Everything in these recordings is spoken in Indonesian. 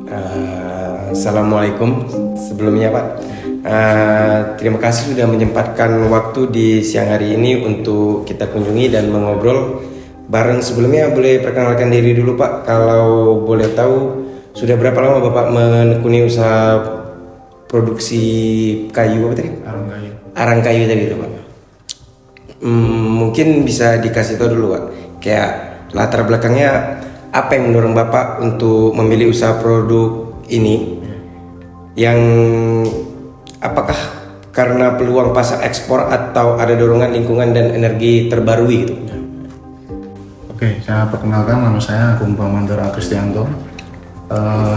Assalamualaikum sebelumnya Pak. Terima kasih sudah menyempatkan waktu di siang hari ini untuk kita kunjungi dan mengobrol bareng. Sebelumnya boleh perkenalkan diri dulu Pak. Kalau boleh tahu sudah berapa lama Bapak menekuni usaha produksi kayu apa tadi? Arang kayu tadi itu Pak. Mungkin bisa dikasih tahu dulu Pak. Kayak latar belakangnya apa yang mendorong Bapak untuk memilih usaha produk ini? Yang apakah karena peluang pasar ekspor atau ada dorongan lingkungan dan energi terbarui gitu? Oke, saya perkenalkan, nama saya Agung Pamantara Kristianto.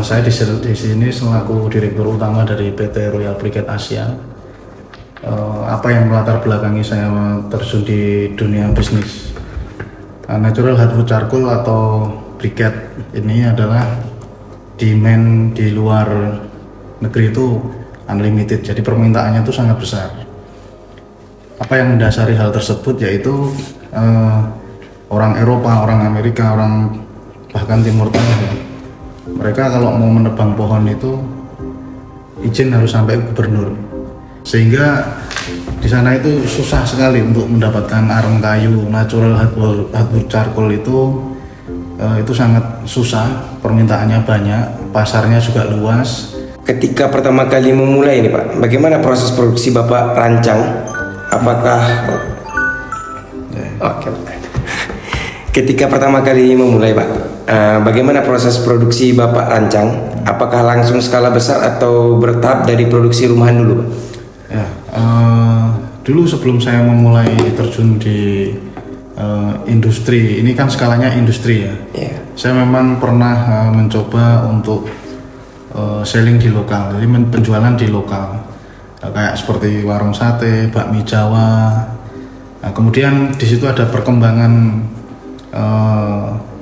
Saya di sini selaku Direktur Utama dari PT Royal Briquette Asia. Apa yang melatar belakangi saya terjun di dunia bisnis natural hardwood charcoal atau briquette ini adalah demand di luar negeri itu unlimited, jadi permintaannya itu sangat besar. Apa yang mendasari hal tersebut yaitu orang Eropa, orang Amerika, orang bahkan Timur Tengah, mereka kalau mau menebang pohon itu izin harus sampai gubernur, sehingga di sana itu susah sekali untuk mendapatkan arang kayu natural hardwood charcoal itu sangat susah, permintaannya banyak, pasarnya juga luas. Ketika pertama kali memulai ini Pak, bagaimana proses produksi Bapak rancang? Apakah Ketika pertama kali memulai Pak, bagaimana proses produksi Bapak rancang? Apakah langsung skala besar atau bertahap dari produksi rumahan dulu Pak? Ya, dulu sebelum saya memulai terjun di industri, ini kan skalanya industri ya. Saya memang pernah mencoba untuk selling di lokal, jadi penjualan di lokal, kayak seperti warung sate, bakmi Jawa. Nah, kemudian di situ ada perkembangan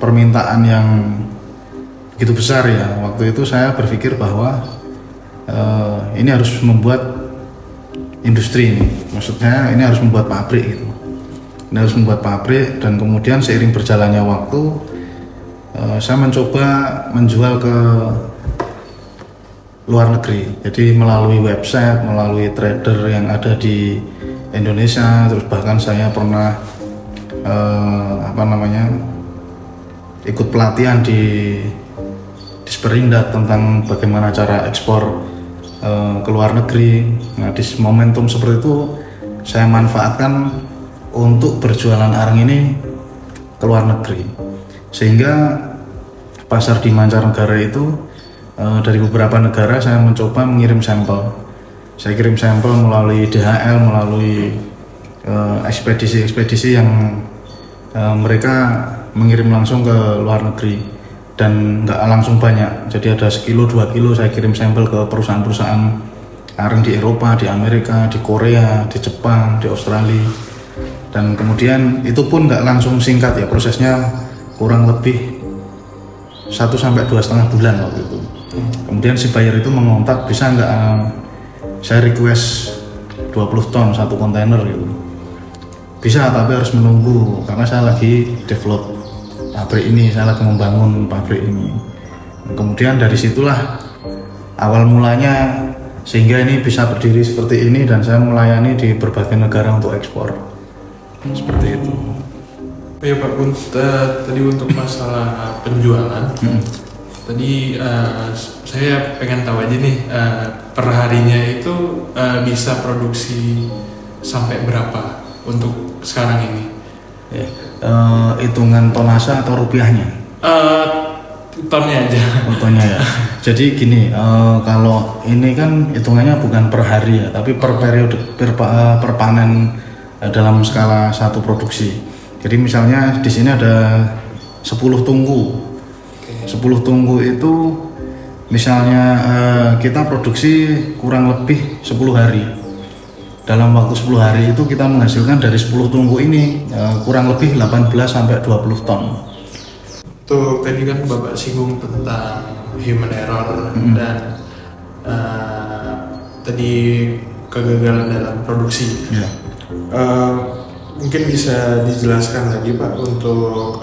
permintaan yang begitu besar ya. Waktu itu saya berpikir bahwa ini harus membuat industri ini, maksudnya ini harus membuat pabrik gitu. Ini harus membuat pabrik, dan kemudian seiring berjalannya waktu saya mencoba menjual ke luar negeri. Jadi melalui website, melalui trader yang ada di Indonesia, terus bahkan saya pernah ikut pelatihan di Sperindak tentang bagaimana cara ekspor ke luar negeri. Nah, di momentum seperti itu saya manfaatkan untuk berjualan arang ini ke luar negeri, sehingga pasar di mancanegara itu dari beberapa negara saya mencoba mengirim sampel. Saya kirim sampel melalui DHL, melalui ekspedisi-ekspedisi yang mereka mengirim langsung ke luar negeri, dan nggak langsung banyak. Jadi ada sekilo 2 kilo saya kirim sampel ke perusahaan-perusahaan arang di Eropa, di Amerika, di Korea, di Jepang, di Australia. Dan kemudian itu pun nggak langsung singkat ya, prosesnya kurang lebih 1-2,5 bulan waktu itu. Kemudian si buyer itu mengontak, bisa nggak saya request 20 ton satu kontainer gitu. Bisa, tapi harus menunggu karena saya lagi develop pabrik ini, saya lagi membangun pabrik ini. Kemudian dari situlah awal mulanya, sehingga ini bisa berdiri seperti ini, dan saya melayani di berbagai negara untuk ekspor. Seperti itu. Ya Pak, tadi untuk masalah penjualan, tadi saya pengen tahu aja nih, per harinya itu bisa produksi sampai berapa untuk sekarang ini? Hitungan tonase atau rupiahnya? Tonnya aja. Tonnya ya. Jadi gini, kalau ini kan hitungannya bukan per hari ya, tapi per periode, per panen dalam skala satu produksi. Jadi misalnya di sini ada 10 tungku. 10 tungku itu misalnya kita produksi kurang lebih 10 hari. Dalam waktu 10 hari itu kita menghasilkan dari 10 tungku ini kurang lebih 18-20 ton. Tuh tadi kan Bapak singgung tentang human error dan tadi kegagalan dalam produksi. Mungkin bisa dijelaskan lagi Pak untuk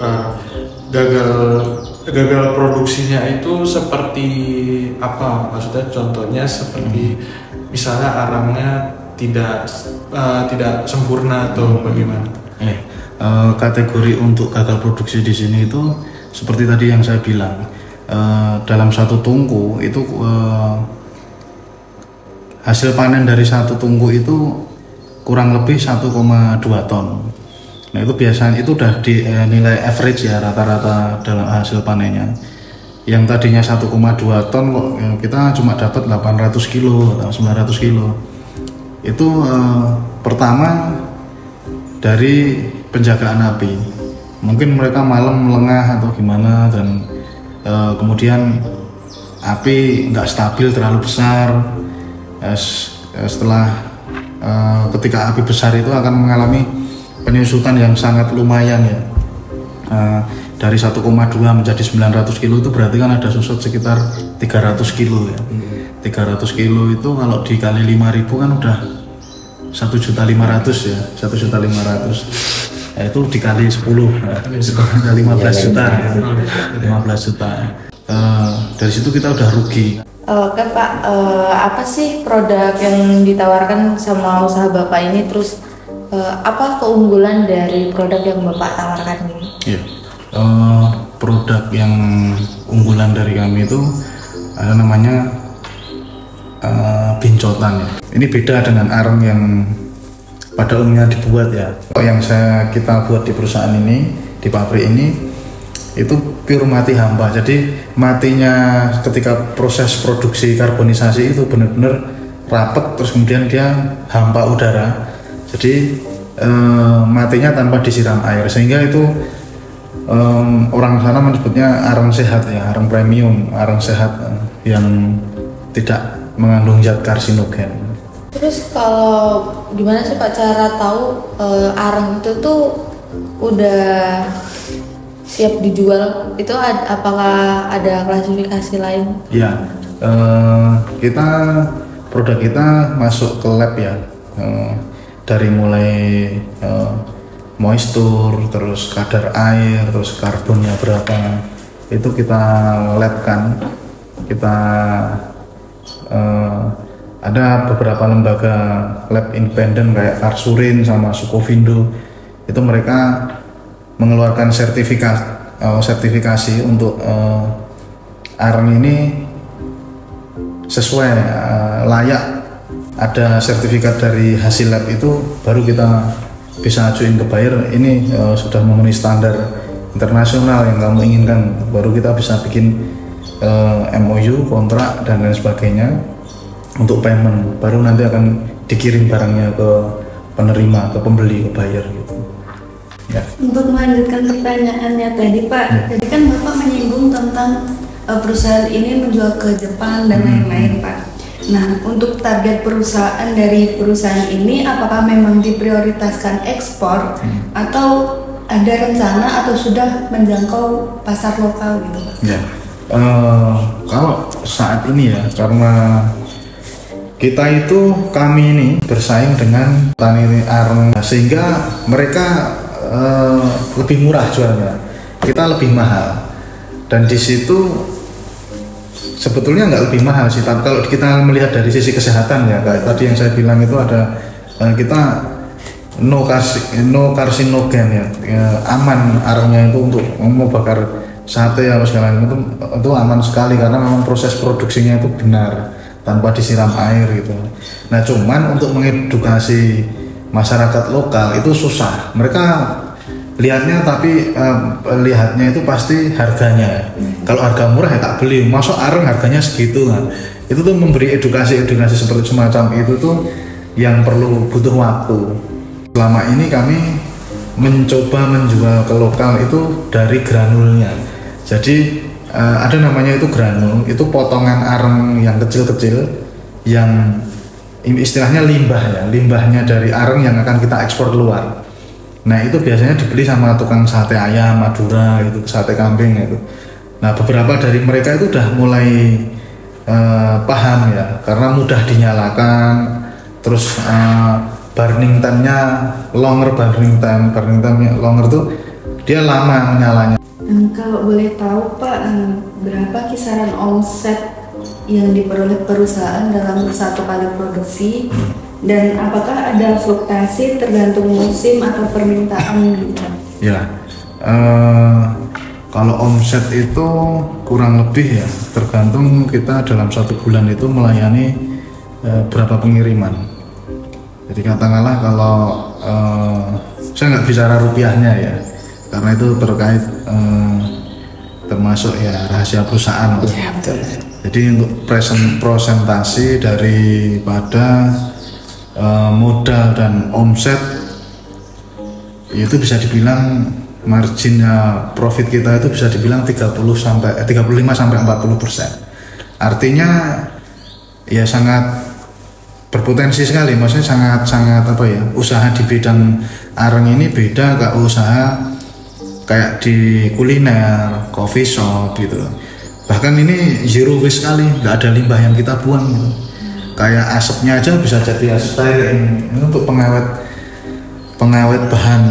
gagal gagal produksinya itu seperti apa? Maksudnya contohnya seperti misalnya arangnya tidak sempurna atau bagaimana? Kategori untuk gagal produksi di sini itu seperti tadi yang saya bilang, dalam satu tungku itu hasil panen dari satu tungku itu kurang lebih 1,2 ton. Nah itu biasanya itu udah dinilai average ya, rata-rata dalam hasil panennya. Yang tadinya 1,2 ton kok kita cuma dapat 800 kilo atau 900 kilo. Itu pertama dari penjagaan api. Mungkin mereka malam lengah atau gimana, dan kemudian api nggak stabil, terlalu besar. Setelah ketika api besar itu akan mengalami penyusutan yang sangat lumayan ya. Dari 1,2 menjadi 900 kilo itu berarti kan ada susut sekitar 300 kilo ya. 300 kilo itu kalau dikali 5.000 kan udah 1.500.000 ya, 1.500.000. Itu dikali 10, 15 juta. 15 juta. Dari situ kita udah rugi. Oke Pak, apa sih produk yang ditawarkan sama usaha Bapak ini? Terus apa keunggulan dari produk yang Bapak tawarkan ini? Iya, produk yang unggulan dari kami itu ada namanya bincotan ya. Ini beda dengan arang yang pada umumnya dibuat ya. Yang kita buat di perusahaan ini, di pabrik ini, itu pure mati hampa. Jadi matinya ketika proses produksi karbonisasi itu benar-benar rapet, terus kemudian dia hampa udara. Jadi matinya tanpa disiram air, sehingga itu orang sana menyebutnya arang sehat ya, arang premium, arang sehat yang tidak mengandung zat karsinogen. Terus kalau gimana sih Pak cara tahu arang itu tuh udah siap dijual? Itu apakah ada klasifikasi lain? Ya, produk kita masuk ke lab ya, dari mulai moisture, terus kadar air, terus karbonnya berapa, itu kita labkan. Kita ada beberapa lembaga lab independen kayak Karsurin sama Sukovindo, itu mereka mengeluarkan sertifikasi untuk arang ini sesuai layak. Ada sertifikat dari hasil lab itu baru kita bisa ajuin ke buyer, ini sudah memenuhi standar internasional yang kamu inginkan, baru kita bisa bikin MOU, kontrak dan lain sebagainya untuk payment, baru nanti akan dikirim barangnya ke penerima, ke pembeli, ke buyer gitu. Ya. Untuk melanjutkan pertanyaannya tadi Pak, tadi kan Bapak menyinggung tentang perusahaan ini menjual ke Jepang dan lain-lain Pak. Nah, untuk target perusahaan dari perusahaan ini, apakah memang diprioritaskan ekspor atau ada rencana atau sudah menjangkau pasar lokal gitu Pak? Ya. Kalau saat ini ya, karena kami ini bersaing dengan petani arang, sehingga mereka lebih murah jualnya, kita lebih mahal, dan di situ sebetulnya nggak lebih mahal sih, tapi kalau kita melihat dari sisi kesehatan ya, kayak tadi yang saya bilang itu ada kita no karsinogen ya, aman arangnya itu untuk mau bakar sate atau segala macam itu aman sekali, karena memang proses produksinya itu benar tanpa disiram air gitu. Nah cuman untuk mengedukasi masyarakat lokal itu susah, mereka lihatnya, tapi lihatnya itu pasti harganya. Kalau harga murah ya tak beli, masuk arang harganya segitu. Nah, itu tuh memberi edukasi seperti semacam itu tuh yang butuh waktu. Selama ini kami mencoba menjual ke lokal itu dari granulnya. Jadi ada namanya itu granul, itu potongan arang yang kecil-kecil, yang istilahnya limbah ya, limbahnya dari arang yang akan kita ekspor keluar. Nah itu biasanya dibeli sama tukang sate ayam, Madura, itu sate kambing itu. Nah beberapa dari mereka itu udah mulai paham ya, karena mudah dinyalakan, terus burning time-nya longer, burning time longer tuh dia lama menyalanya. Kalau boleh tahu Pak, berapa kisaran omset yang diperoleh perusahaan dalam satu kali produksi, dan apakah ada fluktuasi tergantung musim atau permintaan gitu? Ya, kalau omset itu kurang lebih ya tergantung kita dalam satu bulan itu melayani berapa pengiriman. Jadi katakanlah kalau saya nggak bicara rupiahnya ya, karena itu terkait termasuk ya rahasia perusahaan. Ya, betul. Jadi untuk presentasi daripada modal dan omset itu bisa dibilang marginnya profit kita itu bisa dibilang 35 sampai 40%. Artinya ya sangat berpotensi sekali, maksudnya sangat apa ya, usaha di bidang areng ini beda gak usaha kayak di kuliner, coffee shop gitu. Bahkan ini zero waste sekali, nggak ada limbah yang kita buang gitu. Kayak asapnya aja bisa jadi asap air ini untuk pengawet bahan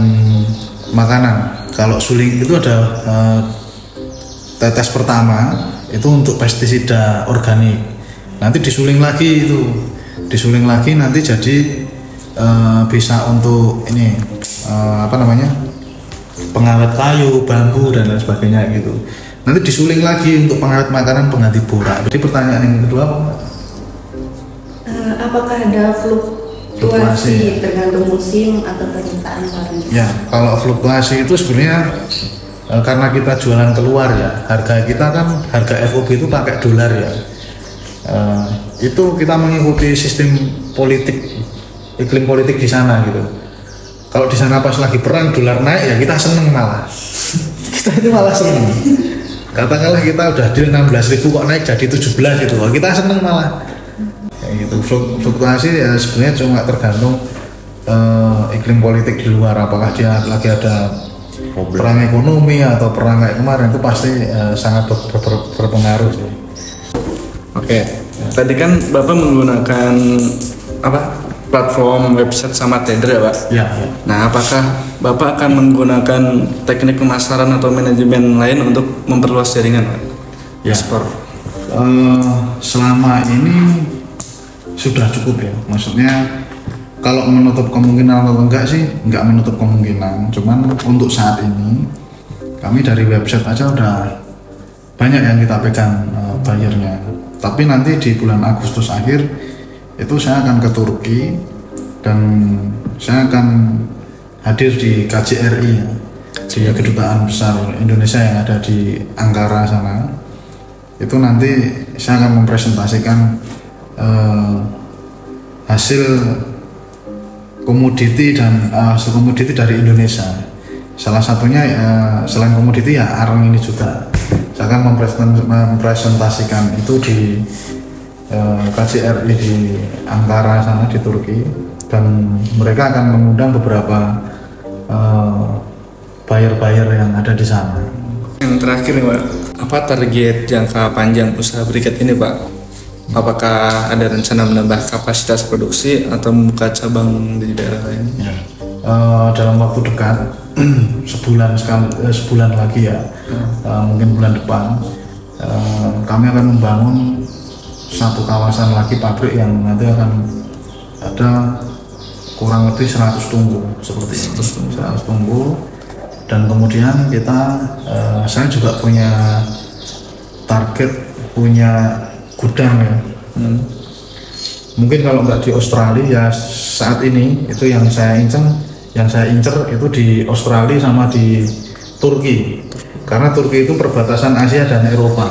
makanan. Kalau suling itu ada tetes pertama itu untuk pestisida organik, nanti disuling lagi nanti jadi bisa untuk ini pengawet kayu, bambu dan lain sebagainya gitu. Nanti disuling lagi untuk pengawet makanan pengganti borak. Jadi pertanyaan yang kedua apa? Apakah ada fluktuasi tergantung musim atau permintaan barang? Ya, kalau fluktuasi itu sebenarnya karena kita jualan keluar ya, harga kita kan harga FOB itu pakai dolar ya. Itu kita mengikuti sistem politik, iklim politik di sana gitu. Kalau di sana pas lagi perang dolar naik ya kita seneng malah. Kita itu malah seneng. Katakanlah kita udah deal 16.000 kok naik jadi 17 gitu, kita seneng malah. Kayak gitu. Fluktuasi ya sebenarnya cuma tergantung iklim politik di luar, apakah dia lagi ada perang ekonomi atau perang kayak kemarin, itu pasti sangat berpengaruh sih. Oke, tadi kan Bapak menggunakan platform website sama tender ya Pak? Ya. Nah, apakah Bapak akan menggunakan teknik pemasaran atau manajemen lain untuk memperluas jaringan Pak? Ya. Ekspor. Selama ini sudah cukup ya, maksudnya kalau menutup kemungkinan atau enggak sih enggak menutup kemungkinan, cuman untuk saat ini kami dari website aja udah banyak yang kita pegang bayarnya. Tapi nanti di bulan Agustus akhir itu saya akan ke Turki dan saya akan hadir di KJRI ya, di Kedutaan Besar Indonesia yang ada di Ankara sana. Itu nanti saya akan mempresentasikan hasil komoditi dan hasil komoditi dari Indonesia. Salah satunya selain komoditi ya areng ini juga. Saya akan mempresentasikan itu di KJRI di Ankara sana di Turki, dan mereka akan mengundang beberapa buyer-buyer yang ada di sana. Yang terakhir nih Pak, apa target jangka panjang usaha Briket ini Pak? Apakah ada rencana menambah kapasitas produksi atau membuka cabang di daerah lain? Ya. Dalam waktu dekat sebulan lagi ya, mungkin bulan depan kami akan membangun satu kawasan lagi pabrik yang nanti akan ada kurang lebih 100 tunggu seperti ini. 100 tunggu, dan kemudian saya juga punya target, punya gudang ya. Mungkin kalau nggak di Australia ya saat ini itu yang saya incer itu di Australia sama di Turki, karena Turki itu perbatasan Asia dan Eropa.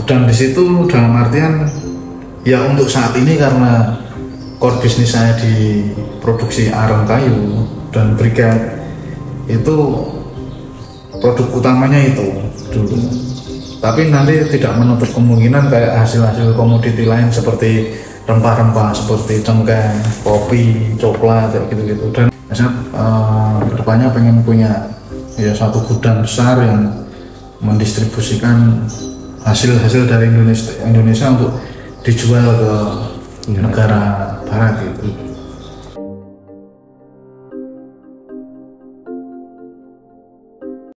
Gudang di situ dalam artian ya untuk saat ini karena core bisnis saya di produksi areng kayu dan briket, itu produk utamanya itu dulu. Tapi nanti tidak menutup kemungkinan kayak hasil-hasil komoditi lain seperti rempah-rempah seperti cengkeh, kopi, coklat kayak gitu-gitu. Dan saya kedepannya pengen punya ya satu gudang besar yang mendistribusikan hasil-hasil dari Indonesia untuk dijual ke negara barat gitu.